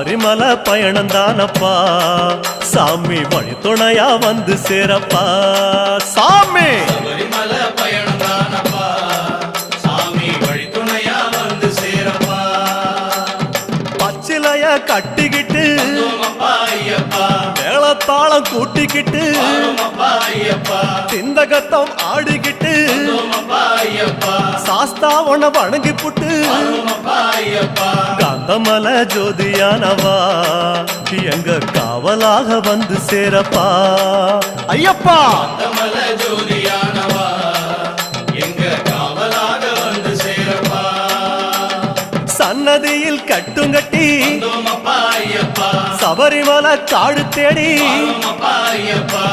சபரிமலை பயணம் தானப்பா சாமி வழி துணையா வந்து சேரப்பா சாமி சபரிமலை பயணம் தானப்பா சாமி வழி துணையா வந்து சேரப்பா பச்சிலைய கட்டிக்கிட்டு ஐயப்பா மேளத்தாளம் கூட்டிக்கிட்டு ஐயப்பா சிந்தகத்தம் ஆடிக்கிட்டு ஐயப்பா சாஸ்தா உன வணங்கி புட்டு ஐயப்பா காந்தமல ஜோதியானவா எங்க காவலாக வந்து சேரப்பா ஐயப்பா காந்தமல ஜோதியானவா எங்க காவலாக வந்து சேரப்பா சன்னதியில் கட்டுங்கட்டி ஐயப்பா சபரிமலை காடு தேடி ஐயப்பா